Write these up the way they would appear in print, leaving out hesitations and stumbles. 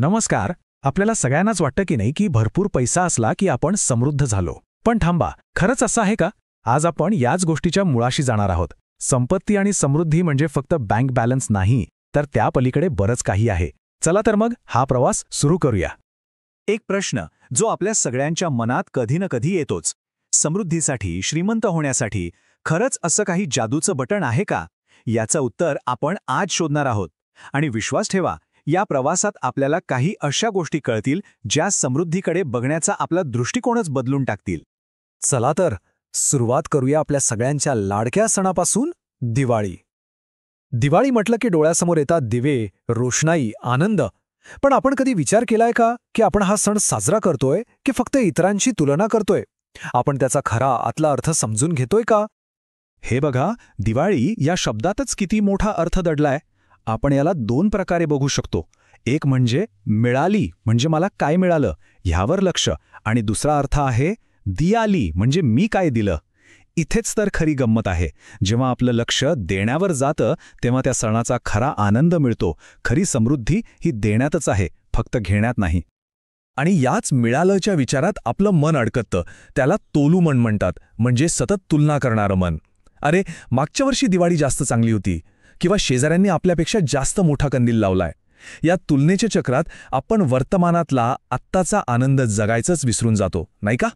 नमस्कार. आपल्याला सगळ्यांनाच वाटतं की नाही की भरपूर पैसा असला की आपण समृद्ध झालो. पण थांबा, खरंच असं आहे का? आज आपण याच गोष्टीच्या मुळाशी जाणार आहोत. संपत्ती आणि समृद्धी म्हणजे फक्त बँक बॅलन्स नाही, तर त्या पलीकडे बरंच काही आहे. चला तर मग हा प्रवास सुरू करूया. एक प्रश्न जो आपल्या सगळ्यांच्या मनात कधी ना कधी येतोच. समृद्धीसाठी, श्रीमंत होण्यासाठी खरंच असं काही जादूचं बटण आहे का? याचं उत्तर आपण आज शोधणार आहोत. आणि विश्वास ठेवा, या प्रवासात आपल्याला काही अशा गोष्टी कळतील ज्या समृद्धीकडे बघण्याचा आपला दृष्टिकोनच बदलून टाकतील. चला तर सुरुवात करूया आपल्या सगळ्यांच्या लाडक्या सणापासून, दिवाळी. दिवाळी म्हटलं की डोळ्यासमोर येतात दिवे, रोषणाई, आनंद. पण आपण कधी विचार केलाय का की आपण हा सण साजरा करतोय की फक्त इतरांशी तुलना करतोय? आपण त्याचा खरा आतला अर्थ समजून घेतोय का? हे बघा, दिवाळी या शब्दातच किती मोठा अर्थ दडलाय. आपण याला दोन प्रकारे बघू शकतो. एक म्हणजे मिळाली म्हणजे मला काय मिळालं ह्यावर लक्ष, आणि दुसरा अर्थ आहे दियाली म्हणजे मी काय दिलं. इथेच तर खरी गंमत आहे. जेव्हा आपलं लक्ष देण्यावर जातं तेव्हा त्या सणाचा खरा आनंद मिळतो. खरी समृद्धी ही देण्यातच आहे, फक्त घेण्यात नाही. आणि याच मिळालंच्या विचारात आपलं मन अडकतं. त्याला तोलू मन म्हणतात, म्हणजे सतत तुलना करणारं मन. अरे, मागच्या वर्षी दिवाळी जास्त चांगली होती, किंवा शेजाऱ्यांनी आपल्यापेक्षा जास्त मोठा कंदील लावलाय. या तुलनेच्या चक्रात आपण वर्तमानातला आत्ताचा आनंद जगायचंच विसरून जातो, नाही का?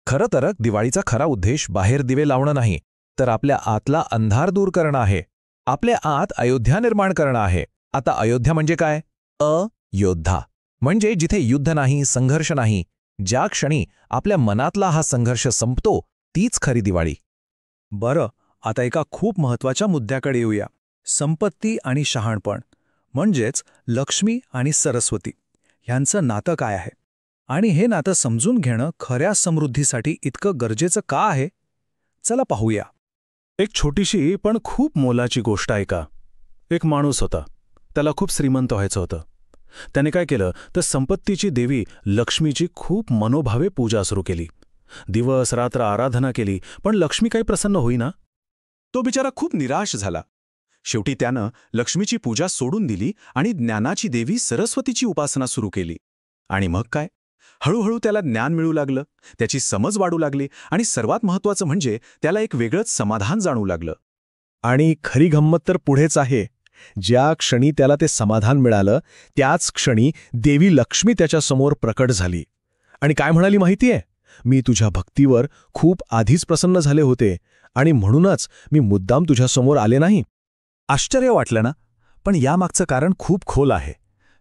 खरं तर दिवाळीचा खरा उद्देश बाहेर दिवे लावणं नाही, तर आपल्या आतला अंधार दूर करणं आहे. आपल्या आत अयोध्या निर्माण करणं आहे. आता अयोध्या म्हणजे काय? अयोध्या म्हणजे जिथे युद्ध नाही, संघर्ष नाही. ज्या क्षणी आपल्या मनातला हा संघर्ष संपतो, तीच खरी दिवाळी. बरं, आता एका खूप महत्त्वाच्या मुद्द्याकडे येऊया. संपत्ती आणि शहाणपण, म्हणजेच लक्ष्मी आणि सरस्वती ह्यांचं नातं काय आहे? आणि हे नातं समजून घेणं खऱ्या समृद्धीसाठी इतकं गरजेचं का आहे? चला पाहूया. एक छोटीशी पण खूप मोलाची गोष्ट आहे का. एक माणूस होता, त्याला खूप श्रीमंत व्हायचं होतं. त्याने काय केलं तर संपत्तीची देवी लक्ष्मीची खूप मनोभावे पूजा सुरू केली. दिवस रात्र आराधना केली, पण लक्ष्मी काही प्रसन्न होईना. तो बिचारा खूप निराश झाला. शेवटी त्यानं लक्ष्मीची पूजा सोडून दिली आणि ज्ञानाची देवी सरस्वतीची उपासना सुरू केली. आणि मग काय? हळूहळू त्याला ज्ञान मिळू लागलं, त्याची समज वाढू लागली, आणि सर्वात महत्त्वाचं म्हणजे त्याला एक वेगळंच समाधान जाणवू लागलं. आणि खरी गंमत तर पुढेच आहे. ज्या क्षणी त्याला ते समाधान मिळालं, त्याच क्षणी देवी लक्ष्मी त्याच्यासमोर प्रकट झाली. आणि काय म्हणाली माहितीये? मी तुझ्या भक्तीवर खूप आधीच प्रसन्न झाले होते, आणि म्हणूनच मी मुद्दाम तुझ्यासमोर आले नाही. आश्चर्य वाटलं ना? पण यामागचं कारण खूप खोल आहे.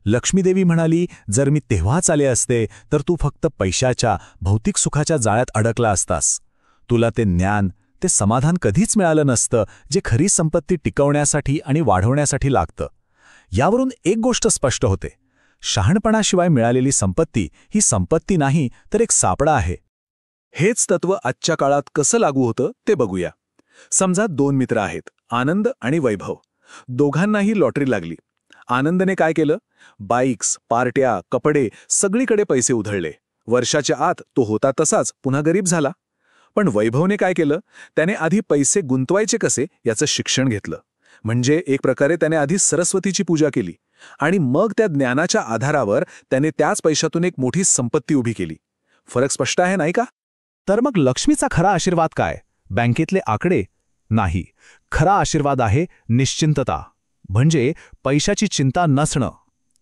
लक्ष्मीदेवी म्हणाली, जर मी तेव्हाच आले असते तर तू फक्त पैशाच्या, भौतिक सुखाच्या जाळ्यात अडकला असतास. तुला ते ज्ञान, ते समाधान कधीच मिळालं नसतं जे खरी संपत्ती टिकवण्यासाठी आणि वाढवण्यासाठी लागतं. यावरून एक गोष्ट स्पष्ट होते: शहाणपणाशिवाय मिळालेली संपत्ती ही संपत्ती नाही, तर एक सापळा आहे. हेच तत्त्व आजच्या काळात कसं लागू होतं ते बघूया. समजा दोन मित्र आहेत, आनंद आणि वैभव. दोघांनाही लॉटरी लागली. आनंदने काय केलं? बाईक्स, पार्ट्या, कपडे, सगळीकडे पैसे उधळले. वर्षाच्या आत तो होता तसाच पुन्हा गरीब झाला. पण वैभवने काय केलं? त्याने आधी पैसे गुंतवायचे कसे याचं शिक्षण घेतलं. म्हणजे एक प्रकारे त्याने आधी सरस्वतीची पूजा केली, आणि मग त्या ज्ञानाच्या आधारावर त्याने त्याच पैशातून एक मोठी संपत्ती उभी केली. फरक स्पष्ट आहे, नाही का? तर मग लक्ष्मीचा खरा आशीर्वाद काय? बँकेतले आकडे नाही. खरा आशीर्वाद आहे निश्चिंतता, म्हणजे पैशाची चिंता नसणं.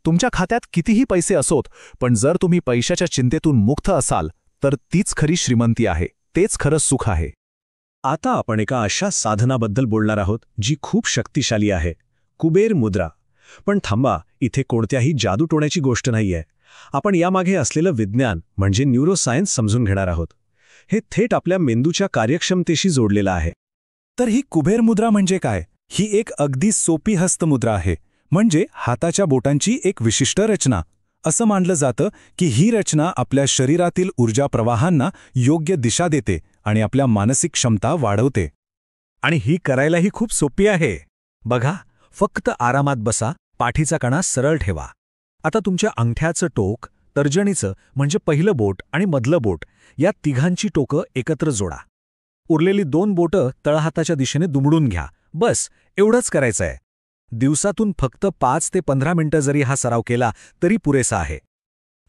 तुमच्या खात्यात कितीही पैसे असोत, पण जर तुम्ही पैशाच्या चिंतेतून मुक्त असाल तर तीच खरी श्रीमंती आहे, तेच खरं सुख आहे. आता आपण एका अशा साधनाबद्दल बोलणार आहोत जी खूप शक्तिशाली आहे, कुबेर मुद्रा. पण थांबा, इथे कोणत्याही जादूटोण्याची गोष्ट नाहीये. आपण यामागे असलेलं विज्ञान म्हणजे न्यूरोसायन्स समजून घेणार आहोत. हे थेट आपल्या मेंदूच्या कार्यक्षमतेशी जोडलेलं आहे. तर ही कुबेर मुद्रा म्हणजे काय? ही एक अगदी सोपी हस्तमुद्रा आहे, म्हणजे हाताच्या बोटांची एक विशिष्ट रचना. असं मानलं जातं की ही रचना आपल्या शरीरातील ऊर्जा प्रवाहांना योग्य दिशा देते आणि आपल्या मानसिक क्षमता वाढवते. आणि ही करायलाही खूप सोपी आहे. बघा, फक्त आरामात बसा, पाठीचा कणा सरळ ठेवा. आता तुमच्या अंगठ्याचं टोक, तर्जनीचं म्हणजे पहिलं बोट आणि मधलं बोट, या तिघांची टोकं एकत्र जोडा. उरलेली दोन बोटं तळहाताच्या दिशेने दुमडून घ्या. बस एवढंच करायचं आहे. दिवसातून फक्त 5 ते 15 मिनिटं जरी हा सराव केला तरी पुरेसा आहे.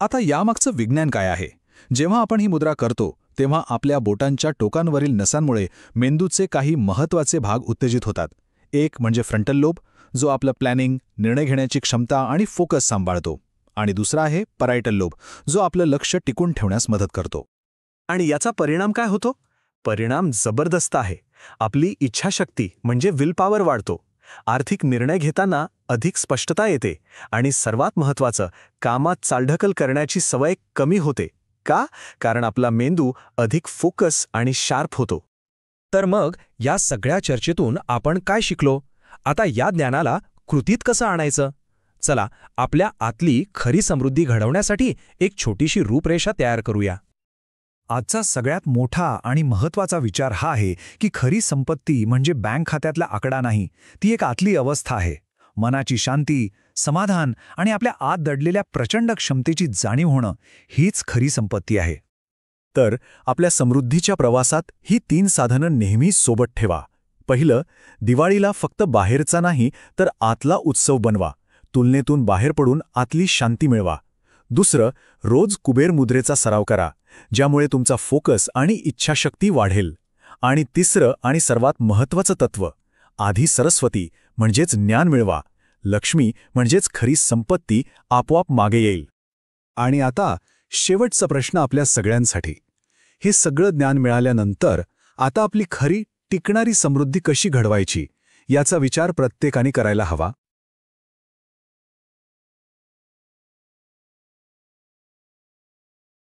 आता यामागचं विज्ञान काय आहे? जेव्हा आपण ही मुद्रा करतो तेव्हा आपल्या बोटांच्या टोकांवरील नसांमुळे मेंदूचे काही महत्त्वाचे भाग उत्तेजित होतात. एक म्हणजे फ्रंटल लोब, जो आपलं प्लॅनिंग, निर्णय घेण्याची क्षमता आणि फोकस सांभाळतो. आणि दुसरा आहे परायटल लोब, जो आपलं लक्ष टिकून ठेवण्यास मदत करतो. आणि याचा परिणाम काय होतो? परिणाम जबरदस्त आहे. आपली इच्छाशक्ती म्हणजे विल पॉवर वाढतो. आर्थिक निर्णय घेताना अधिक स्पष्टता येते आणि सर्वात महत्त्वाचं, कामात चालढकल करण्याची सवय कमी होते. का? कारण आपला मेंदू अधिक फोकस आणि शार्प होतो. तर मग या सगळ्या चर्चेतून आपण काय शिकलो? आता या ज्ञानाला कृतीत कसं आणायचं? चला, आपल्या आतली खरी समृद्धी घडवण्यासाठी एक छोटीशी रूपरेषा तयार करूया. आजचा सगळ्यात मोठा आणि महत्त्वाचा विचार हा आहे की खरी संपत्ती म्हणजे बँक खात्यातला आकडा नाही, ती एक आतली अवस्था आहे. मनाची शांती, समाधान आणि आपल्या आत दडलेल्या प्रचंड क्षमतेची जाणीव होणं हीच खरी संपत्ती आहे. तर आपल्या समृद्धीच्या प्रवासात ही 3 साधनं नेहमी सोबत ठेवा. पहिलं, दिवाळीला फक्त बाहेरचा नाही तर आतला उत्सव बनवा. तुलनेतून बाहेर पडून आतली शांती मिळवा. दुसरं, रोज कुबेर मुद्रेचा सराव करा, ज्यामुळे तुमचा फोकस आणि इच्छाशक्ती वाढेल. आणि तिसरं आणि सर्वात महत्त्वाचं तत्त्व, आधी सरस्वती म्हणजेच ज्ञान मिळवा. लक्ष्मी म्हणजेच खरी संपत्ती आपोआप मागे येईल. आणि आता शेवटचा प्रश्न आपल्या सगळ्यांसाठी. हे सगळं ज्ञान मिळाल्यानंतर आता आपली खरी टिकणारी समृद्धी कशी घडवायची याचा विचार प्रत्येकाने करायला हवा.